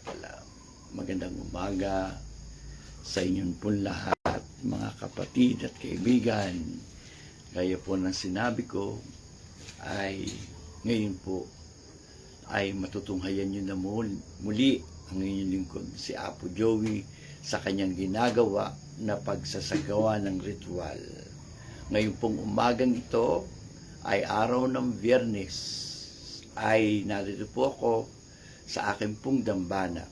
pala. Magandang umaga sa inyong pong lahat, mga kapatid at kaibigan. Gaya po ng sinabi ko, ay ngayon po ay matutunghayan nyo na muli ang inyong lingkod, si Apo Joey, sa kanyang ginagawa na pagsasagawa ng ritual. Ngayon pong umagang ito ay araw ng Biyernes, ay narito po ako sa aking pong dambana.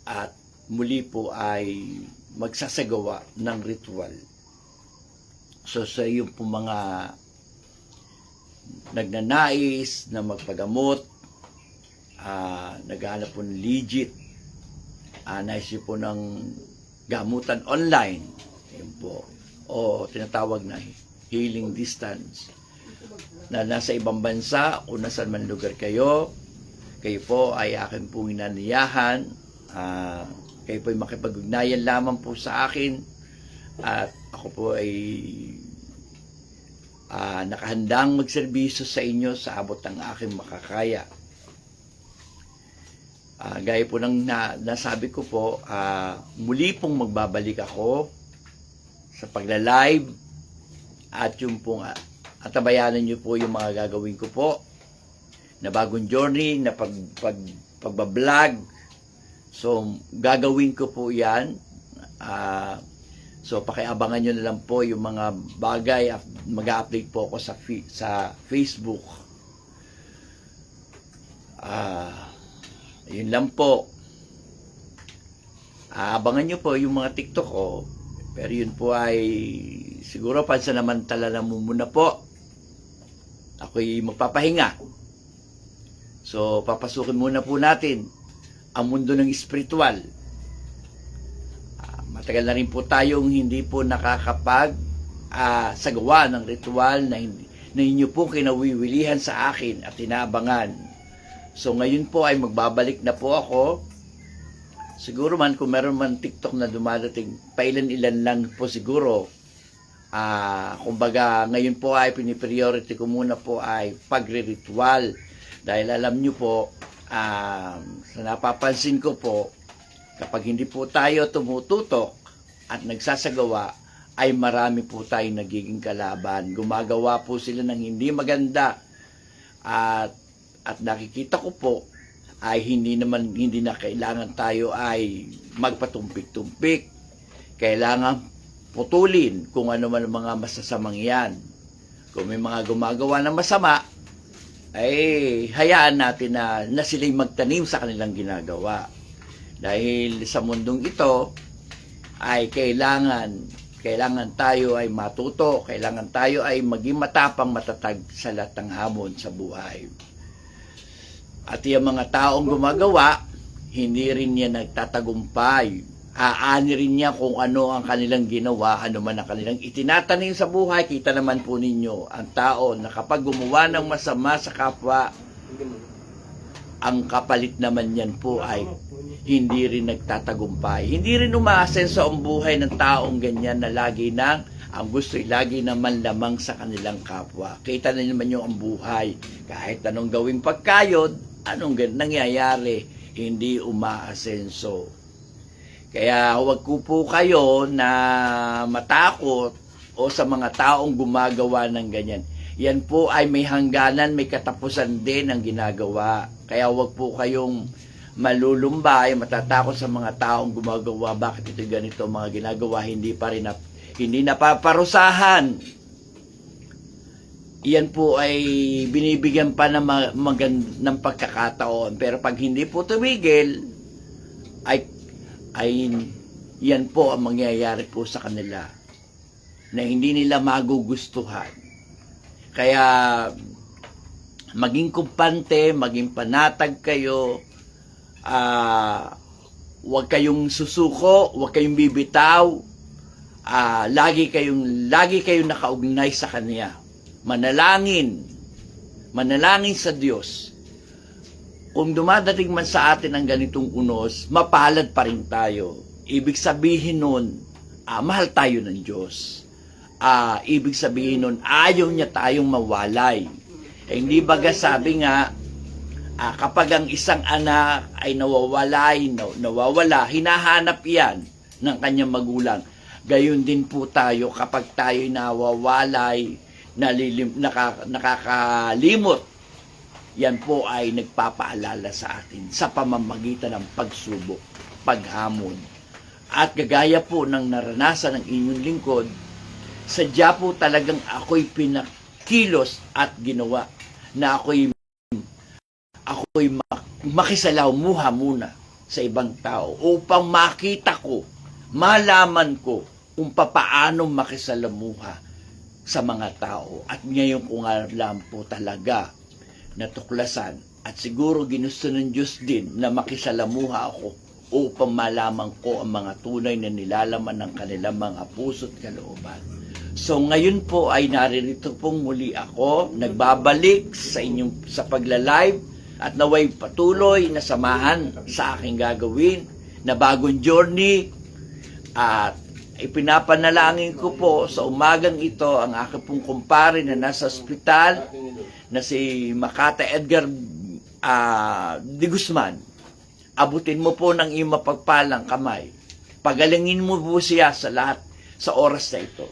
At muli po ay magsasagawa ng ritual. So sa iyo po mga nagnanais na magpagamot, naghahanap po ng legit, nais po ng gamutan online, yun po, o tinatawag na healing distance, na nasa ibang bansa o nasan man lugar kayo po ay akin pong inaniyahan, kayo po ay makipag-ugnayan lamang po sa akin at ako po ay nakahandang magserbisyo sa inyo sa abot ng aking makakaya. Gaya po ng nasabi ko po, muli pong magbabalik ako sa pagla-live at yung pong atabayanan nyo po yung mga gagawin ko po na bagong journey na pagbablog. So gagawin ko po yan. So pakiabangan nyo na lang po yung mga bagay. Mag-update po ako sa Facebook. Yun lang po. Abangan nyo po yung mga TikTok ko. Pero yun po ay siguro pansamantala na muna po. Ako'y magpapahinga. So papasukin muna po natin ang mundo ng espiritual. Matagal na rin po tayong hindi po nakakapag sagawa ng ritual na inyo po kinawiwilihan sa akin at inaabangan. So ngayon po ay magbabalik na po ako. Siguro man kung meron man TikTok na dumadating, pailan-ilan lang po siguro. Kumbaga ngayon po ay pinipriority ko muna po ay pagre-ritual. Dahil alam nyo po, sa napapansin ko po, kapag hindi po tayo tumututok at nagsasagawa, ay marami po tayong nagiging kalaban. Gumagawa po sila ng hindi maganda. At nakikita ko po, ay hindi na kailangan tayo ay magpatumpik-tumpik. Kailangan putulin kung ano man ang mga masasamang yan. Kung may mga gumagawa ng masama, ay hayaan natin na sila'y magtanim sa kanilang ginagawa. Dahil sa mundong ito ay kailangan tayo ay matuto, kailangan tayo ay maging matapang, matatag sa lahat ng hamon sa buhay. At yung mga taong gumagawa, hindi rin niya nagtatagumpay. Aani rin niya kung ano ang kanilang ginawa, ano man ang kanilang itinatanim sa buhay. Kita naman po ninyo, ang tao na kapag gumawa ng masama sa kapwa, ang kapalit naman yan po ay hindi rin nagtatagumpay. Hindi rin umaasenso ang buhay ng taong ganyan na lagi ang gusto ay lagi naman lamang sa kanilang kapwa. Kita na naman yung ang buhay. Kahit anong gawing pagkayod, anong nangyayari, hindi umaasenso. Kaya huwag po kayo na matakot o sa mga taong gumagawa ng ganyan. Yan po ay may hangganan, may katapusan din ang ginagawa. Kaya huwag po kayong malulumbay, matatakot sa mga taong gumagawa. Bakit ito ganito mga ginagawa, hindi napaparusahan. Yan po ay binibigyan pa ng pagkakataon. Pero pag hindi po tumigil, ay yan po ang mangyayari po sa kanila na hindi nila magugustuhan. Kaya maging kumpante, maging panatag kayo, huwag kayong susuko, huwag kayong bibitaw, lagi kayong nakaugnay sa Kanya. Manalangin sa Diyos. Kung dumadating man sa atin ang ganitong unos, mapalad pa rin tayo. Ibig sabihin nun, mahal tayo ng Diyos. Ibig sabihin nun, ayaw niya tayong mawalay. Hindi baga sabi nga, kapag ang isang anak ay nawawala, hinahanap yan ng kanyang magulang. Gayon din po tayo kapag tayo'y nawawalay, nakakalimot. Yan po ay nagpapaalala sa atin sa pamamagitan ng pagsubok, paghamon. At gagaya po ng naranasan ng inyong lingkod, sadya po talagang ako'y pinakilos at ginawa na ako'y makisalamuha muna sa ibang tao upang makita ko, malaman ko kung papaano makisalamuha sa mga tao. At ngayon ko nga alam po talaga natuklasan at siguro ginusto ng Diyos din na makisalamuha ako upang malaman ko ang mga tunay na nilalaman ng kanilang mga puso't kalooban. So ngayon po ay naririto pong muli ako, nagbabalik sa inyong sa pagla-live at naway patuloy na samahan sa aking gagawin na bagong journey. At ipinapanalangin ko po sa umagang ito ang aking pong kumpare na nasa ospital na si Makata Edgar de Guzman. Abutin mo po ng iyong mapagpalang kamay. Pagalingin mo po siya sa lahat sa oras na ito.